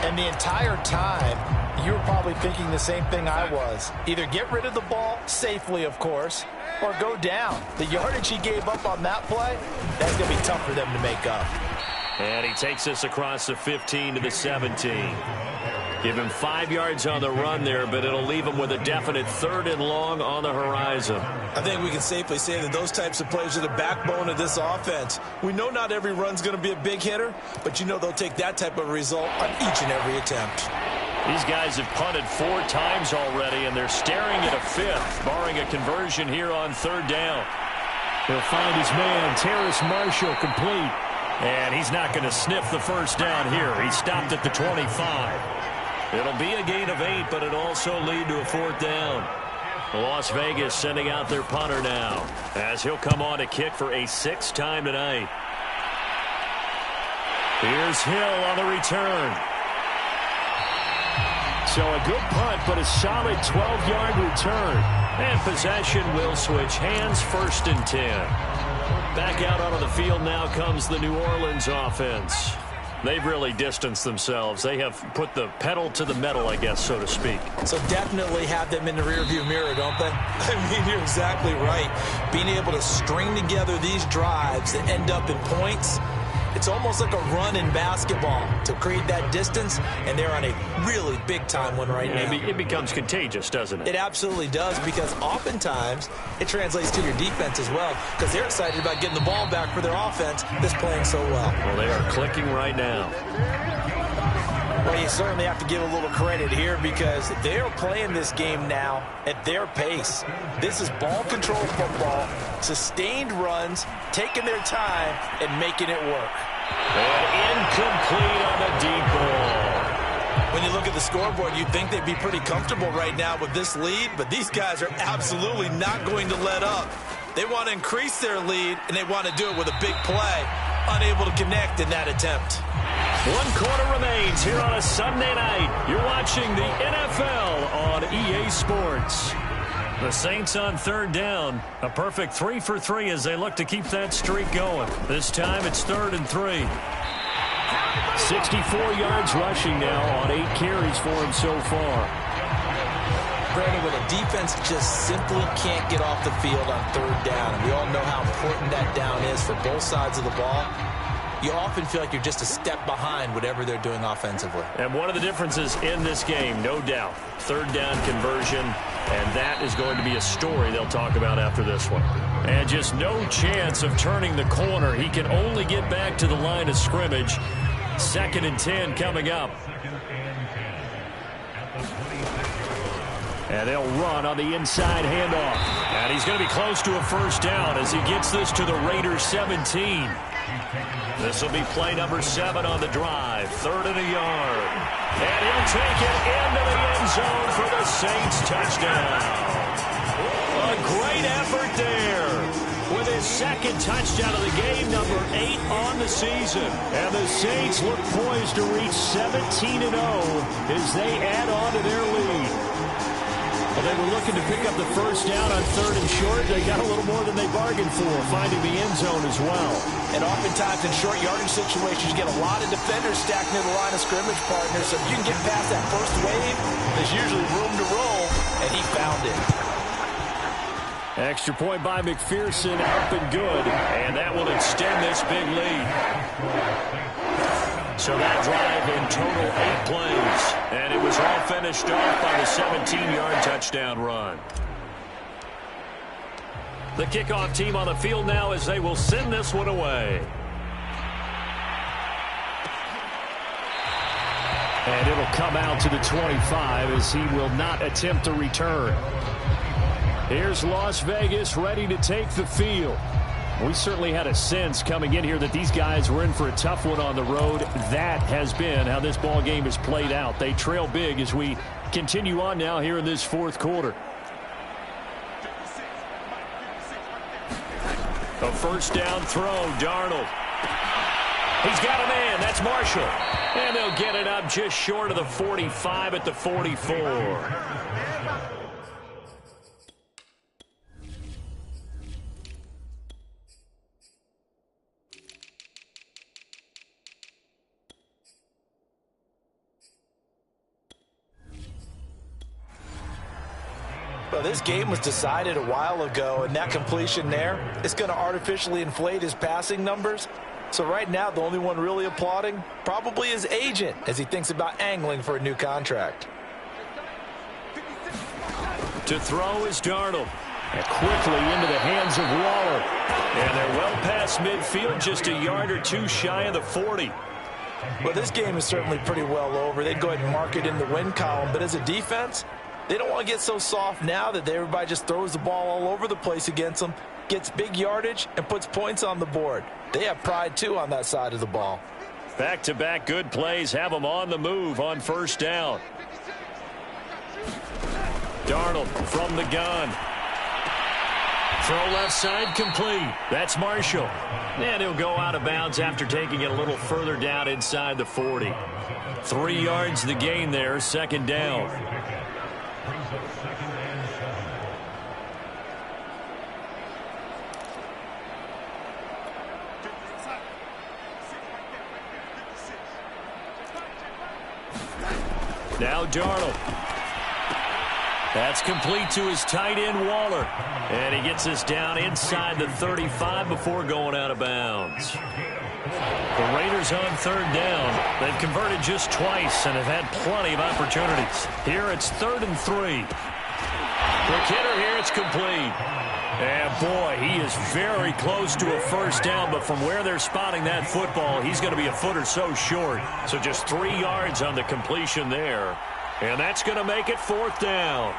And the entire time, you were probably thinking the same thing I was. Either get rid of the ball, safely, of course, or go down. The yardage he gave up on that play, that's going to be tough for them to make up.
And he takes us across the 15 to the 17. Give him 5 yards on the run there, but it'll leave him with a definite 3rd and long on the horizon.
I think we can safely say that those types of plays are the backbone of this offense. We know not every run's going to be a big hitter, but you know they'll take that type of result on each and every attempt.
These guys have punted 4 times already, and they're staring at a 5th, barring a conversion here on 3rd down.
He'll find his man, Terrace Marshall, complete.
And he's not going to sniff the first down here. He stopped at the 25. It'll be a gain of 8, but it'll also lead to a 4th down. Las Vegas sending out their punter now, as he'll come on to kick for a 6th time tonight. Here's Hill on the return.
So a good punt, but a solid 12-yard return.
And possession will switch hands, 1st and 10. Back out onto the field now comes the New Orleans offense. They've really distanced themselves. They have put the pedal to the metal, I guess, so to speak.
So definitely have them in the rearview mirror, don't they? I mean, you're exactly right. Being able to string together these drives that end up in points, it's almost like a run in basketball to create that distance, and they're on a really big-time one right now.
It becomes contagious, doesn't it?
It absolutely does, because oftentimes it translates to your defense as well, because they're excited about getting the ball back for their offense that's playing so well.
Well, they are clicking right now.
Well, you certainly have to give a little credit here, because they're playing this game now at their pace. This is ball control football, sustained runs, taking their time, and making it work.
And incomplete on the deep ball.
When you look at the scoreboard, you'd think they'd be pretty comfortable right now with this lead, but these guys are absolutely not going to let up. They want to increase their lead, and they want to do it with a big play. Unable to connect in that attempt.
1 quarter remains here on a Sunday night. You're watching the NFL on EA Sports. The Saints on 3rd down. A perfect 3 for 3 as they look to keep that streak going. This time it's 3rd and 3.
64 yards rushing now on 8 carries for him so far.
Brandon, when a defense just simply can't get off the field on 3rd down, and we all know how important that down is for both sides of the ball, you often feel like you're just a step behind whatever they're doing offensively.
And one of the differences in this game, no doubt, 3rd down conversion, and that is going to be a story they'll talk about after this one. And just no chance of turning the corner. He can only get back to the line of scrimmage. 2nd and 10 coming up.
And they'll run on the inside handoff.
And he's going to be close to a 1st down as he gets this to the Raiders 17. This will be play number 7 on the drive. 3rd and a yard. And he'll take it into the end zone for the Saints touchdown. A great effort there. With his second touchdown of the game, number 8 on the season. And the Saints look poised to reach 17-0 as they add on to their lead. Well, they were looking to pick up the first down on 3rd and short. They got a little more than they bargained for, finding the end zone as well.
And oftentimes in short yardage situations, you get a lot of defenders stacked near the line of scrimmage, partners. So if you can get past that first wave, there's usually room to roll, and he found it.
Extra point by McPherson, up and good. And that will extend this big lead. So that drive in total 8 plays. And it was all finished off by the 17-yard touchdown run. The kickoff team on the field now as they will send this one away. And it'll come out to the 25 as he will not attempt to return. Here's Las Vegas ready to take the field. We certainly had a sense coming in here that these guys were in for a tough one on the road. That has been how this ball game has played out. They trail big as we continue on now here in this 4th quarter. A first down throw, Darnold. He's got a man, that's Marshall. And they'll get it up just short of the 45 at the 44.
Well, this game was decided a while ago, and that completion there is going to artificially inflate his passing numbers. So right now, the only one really applauding probably his agent as he thinks about angling for a new contract.
To throw is Darnold. And quickly into the hands of Waller. And they're well past midfield, just a yard or two shy of the 40.
Well, this game is certainly pretty well over. They'd go ahead and mark it in the win column. But as a defense, they don't want to get so soft now that everybody just throws the ball all over the place against them, gets big yardage, and puts points on the board. They have pride, too, on that side of the ball.
Back-to-back good plays have them on the move on first down. Darnold from the gun. Throw left side complete. That's Marshall. And he'll go out of bounds after taking it a little further down inside the 40. 3 yards the gain there, second down. Now Darnold. That's complete to his tight end, Waller. And he gets us down inside the 35 before going out of bounds. The Raiders on third down. They've converted just twice and have had plenty of opportunities. Here it's 3rd and 3. Quick hitter here, it's complete. And boy, he is very close to a first down, but from where they're spotting that football, he's going to be a foot or so short. So just 3 yards on the completion there. And that's going to make it 4th down.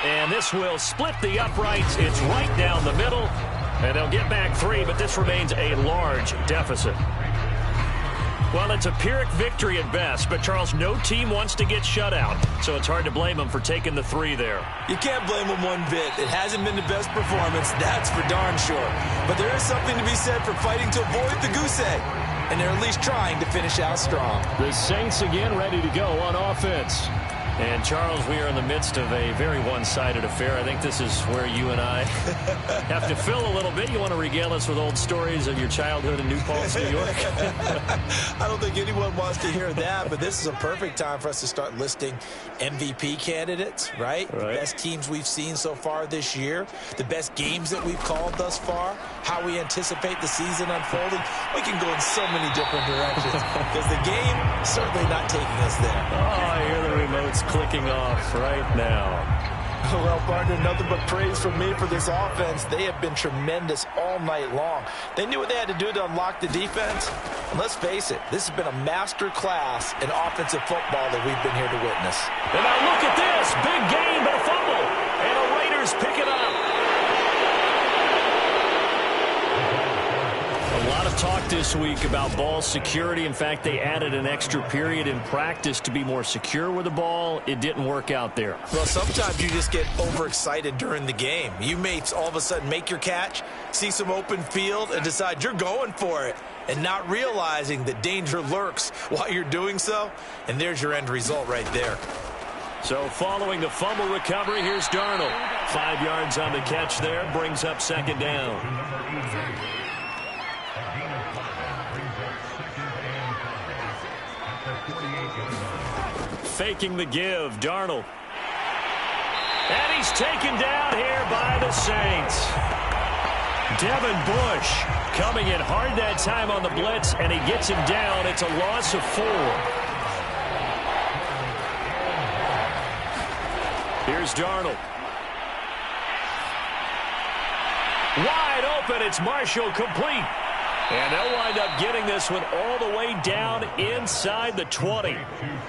And this will split the uprights. It's right down the middle. And they'll get back 3, but this remains a large deficit. Well, it's a Pyrrhic victory at best, but, Charles, no team wants to get shut out, so it's hard to blame them for taking the 3 there.
You can't blame them one bit. It hasn't been the best performance, that's for darn sure. But there is something to be said for fighting to avoid the goose egg, and they're at least trying to finish out strong.
The Saints again ready to go on offense.
And, Charles, we are in the midst of a very one-sided affair. I think this is where you and I have to fill a little bit. You want to regale us with old stories of your childhood in New Paltz, New York?
I don't think anyone wants to hear that, but this is a perfect time for us to start listing MVP candidates, right? The best teams we've seen so far this year, the best games that we've called thus far, how we anticipate the season unfolding. We can go in so many different directions because the game certainly not taking us there.
Oh, I hear the remotes clicking off right now.
Well, partner, nothing but praise from me for this offense. They have been tremendous all night long. They knew what they had to do to unlock the defense. And let's face it, this has been a master class in offensive football that we've been here to witness.
And now look at this. Big gain, but a fumble. And the Raiders pick it up. A
lot of talk this week about ball security. In fact, they added an extra period in practice to be more secure with the ball. It didn't work out there.
Well, sometimes you just get overexcited during the game. You may all of a sudden make your catch, see some open field, and decide you're going for it, and not realizing that danger lurks while you're doing so. And there's your end result right there.
So following the fumble recovery, here's Darnold. 5 yards on the catch there, brings up second down. Faking the give, Darnold. And he's taken down here by the Saints. Devin Bush coming in hard that time on the blitz, and he gets him down. It's a loss of 4. Here's Darnold. Wide open. It's Marshall, complete. And they'll wind up getting this one all the way down inside the 20.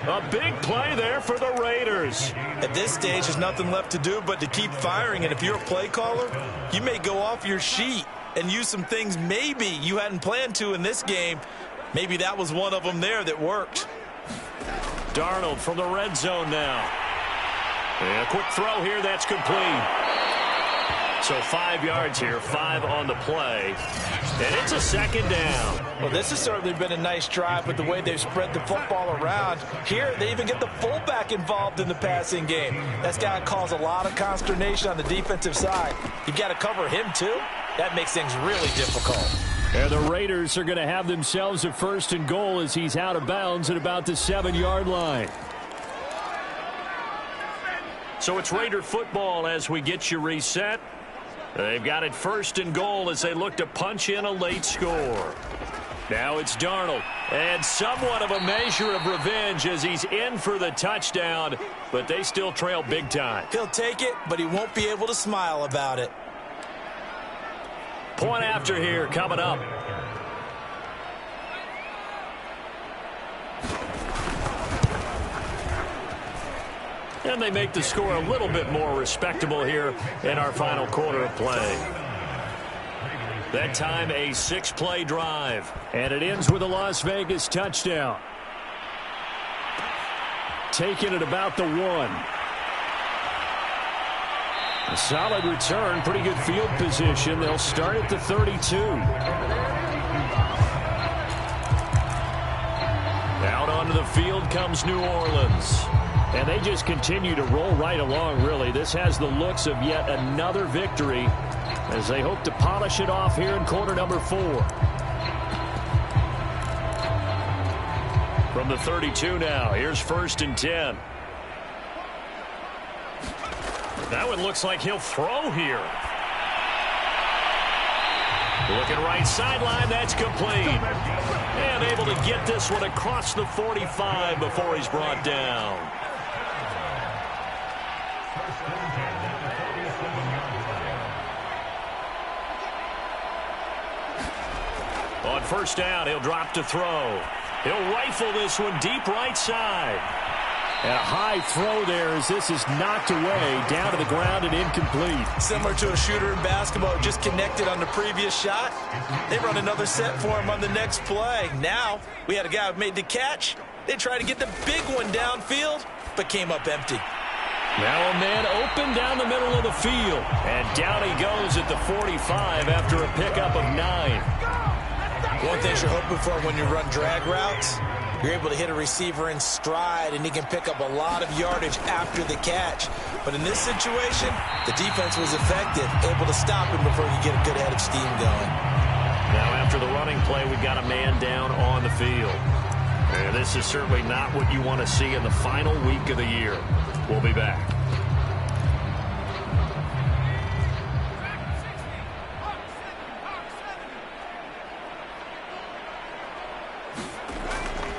A big play there for the Raiders.
At this stage, there's nothing left to do but to keep firing. And if you're a play caller, you may go off your sheet and use some things maybe you hadn't planned to in this game. Maybe that was one of them there that worked.
Darnold from the red zone now. And a quick throw here, that's complete. So 5 yards here, 5 on the play. And it's a second down.
Well, this has certainly been a nice drive with the way they've spread the football around. Here, they even get the fullback involved in the passing game. That's got to cause a lot of consternation on the defensive side. You've got to cover him, too. That makes things really difficult.
And the Raiders are going to have themselves a 1st and goal as he's out of bounds at about the 7-yard line. So it's Raider football as we get you reset. They've got it 1st and goal as they look to punch in a late score. Now it's Darnold. And somewhat of a measure of revenge as he's in for the touchdown, but they still trail big time.
He'll take it, but he won't be able to smile about it.
Point after here coming up. And they make the score a little bit more respectable here in our final quarter of play. That time a 6-play drive. And it ends with a Las Vegas touchdown. Taking it about the 1. A solid return, pretty good field position. They'll start at the 32. Out onto the field comes New Orleans. And they just continue to roll right along, really. This has the looks of yet another victory as they hope to polish it off here in quarter number 4. From the 32 now, here's 1st and 10. That one looks like he'll throw here. Looking right sideline, that's complete. And able to get this one across the 45 before he's brought down. On 1st down, he'll drop to throw. He'll rifle this one deep right side. And a high throw there as this is knocked away, down to the ground and incomplete.
Similar to a shooter in basketball, just connected on the previous shot. They run another set for him on the next play. Now, we had a guy who made the catch. They tried to get the big one downfield, but came up empty.
Now a man open down the middle of the field. And down he goes at the 45 after a pickup of 9.
One thing you're hoping for when you run drag routes, you're able to hit a receiver in stride, and he can pick up a lot of yardage after the catch. But in this situation, the defense was effective, able to stop him before he could get a good head of steam going.
Now after the running play, we've got a man down on the field. And this is certainly not what you want to see in the final week of the year. We'll be back.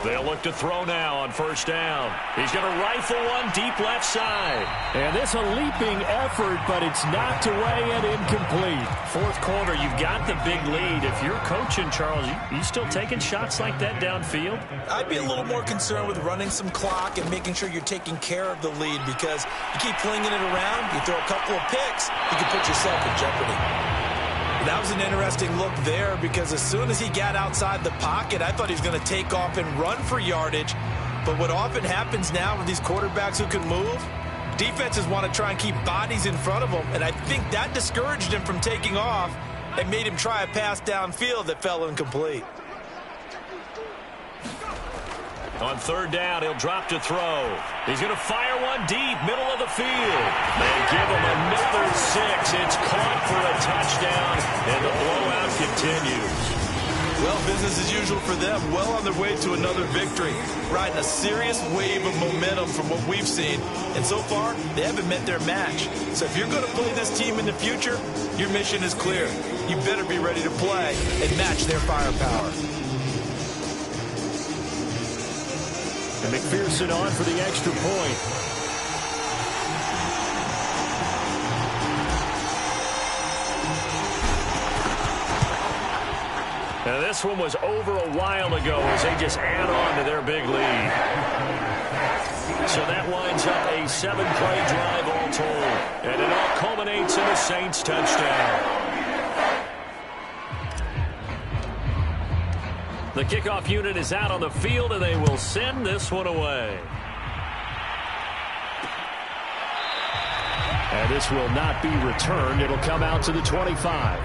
They'll look to throw now on 1st down. He's going to rifle one deep left side. And this a leaping effort, but it's knocked away and incomplete. 4th quarter, you've got the big lead. If you're coaching, Charles, you still taking shots like that downfield?
I'd be a little more concerned with running some clock and making sure you're taking care of the lead, because you keep flinging it around, you throw a couple of picks, you can put yourself in jeopardy. That was an interesting look there because as soon as he got outside the pocket, I thought he was going to take off and run for yardage. But what often happens now with these quarterbacks who can move, defenses want to try and keep bodies in front of them, and I think that discouraged him from taking off and made him try a pass downfield that fell incomplete.
On third down, he'll drop to throw. He's going to fire one deep, middle of the field. They give him another 6. It's caught for a touchdown, and the blowout continues.
Well, business as usual for them. Well on their way to another victory. Riding a serious wave of momentum from what we've seen. And so far, they haven't met their match. So if you're going to play this team in the future, your mission is clear. You better be ready to play and match their firepower.
And McPherson on for the extra point.
Now this one was over a while ago as they just add on to their big lead. So that winds up a 7-play drive all told. And it all culminates in a Saints touchdown. The kickoff unit is out on the field, and they will send this one away.
And this will not be returned. It'll come out to the 25.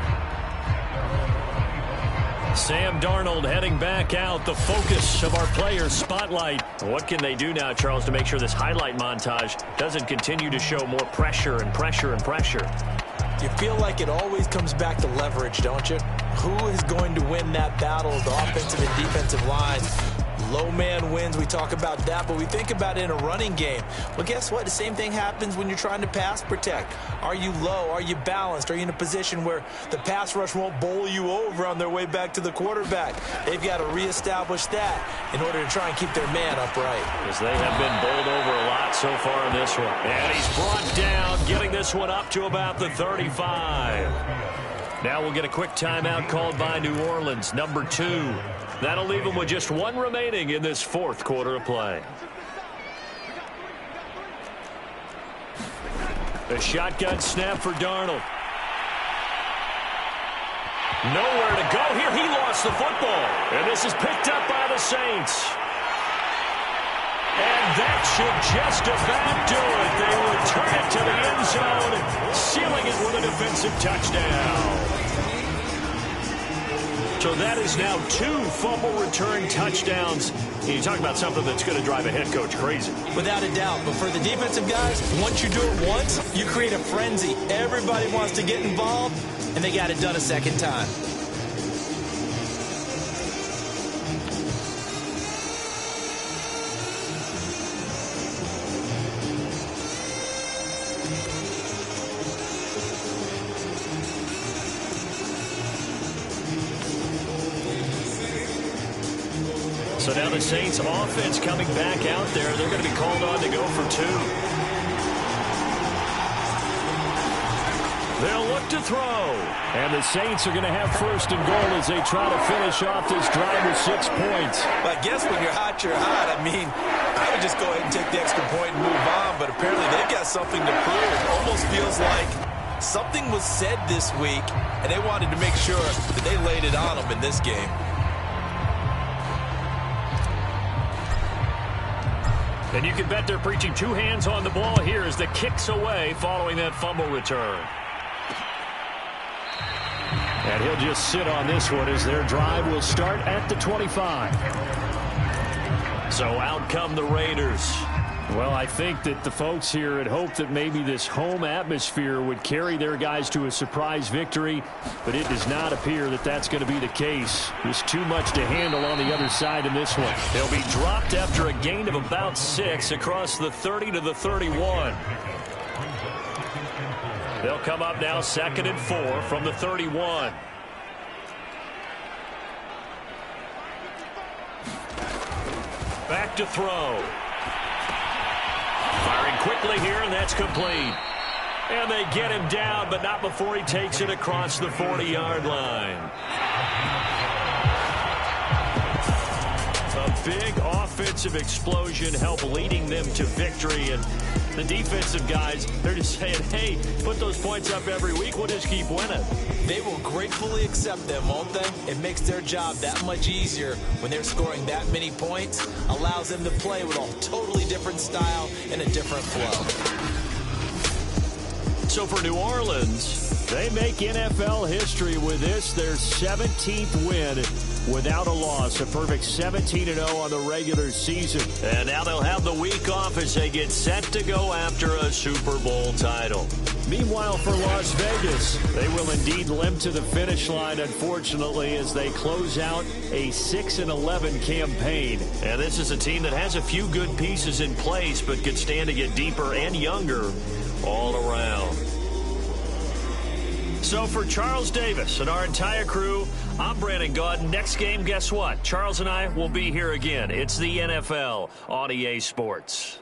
Sam Darnold heading back out, the focus of our players' spotlight. What can they do now, Charles, to make sure this highlight montage doesn't continue to show more pressure and pressure and pressure?
You feel like it always comes back to leverage, don't you? Who is going to win that battle of the offensive and defensive lines? Low man wins. We talk about that, but we think about it in a running game. Well, guess what? The same thing happens when you're trying to pass protect. Are you low? Are you balanced? Are you in a position where the pass rush won't bowl you over on their way back to the quarterback? They've got to reestablish that in order to try and keep their man upright.
Because they have been bowled over a lot so far in this one. And he's brought down, getting this one up to about the 35. Now we'll get a quick timeout called by New Orleans, number 2. That'll leave them with just 1 remaining in this 4th quarter of play. The shotgun snap for Darnold. Nowhere to go here. He lost the football. And this is picked up by the Saints. And that should just about do it. They return it to the end zone, sealing it with a defensive touchdown. So that is now 2 fumble return touchdowns. And you talk about something that's going to drive a head coach crazy.
Without a doubt. But for the defensive guys, once you do it once, you create a frenzy. Everybody wants to get involved, and they got it done a second time.
So now the Saints offense coming back out there. They're going to be called on to go for 2. They'll look to throw.
And the Saints are going to have 1st and goal as they try to finish off this drive with 6 points.
But I guess when you're hot, you're hot. I mean, I would just go ahead and take the extra point and move on. But apparently they've got something to prove. It almost feels like something was said this week, and they wanted to make sure that they laid it on them in this game.
And you can bet they're preaching 2 hands on the ball here as the kick's away following that fumble return.
And he'll just sit on this one as their drive will start at the 25.
So out come the Raiders.
Well, I think that the folks here had hoped that maybe this home atmosphere would carry their guys to a surprise victory, but it does not appear that that's going to be the case. There's too much to handle on the other side in this one.
They'll be dropped after a gain of about 6 across the 30 to the 31. They'll come up now 2nd and 4 from the 31. Back to throw. Firing quickly here, and that's complete. And they get him down, but not before he takes it across the 40-yard line. A
big offensive explosion help leading them to victory. And the defensive guys, they're just saying, hey, put those points up every week. We'll just keep winning.
They will gratefully accept them, won't they? It makes their job that much easier when they're scoring that many points. Allows them to play with a totally different style and a different flow.
So for New Orleans, they make NFL history with this, their 17th win without a loss. A perfect 17-0 on the regular season. And now they'll have the week off as they get set to go after a Super Bowl title. Meanwhile, for Las Vegas, they will indeed limp to the finish line, unfortunately, as they close out a 6-11 campaign. And this is a team that has a few good pieces in place, but could stand to get deeper and younger all around. So for Charles Davis and our entire crew, I'm Brandon Gaudin. Next game, guess what? Charles and I will be here again. It's the NFL on EA Sports.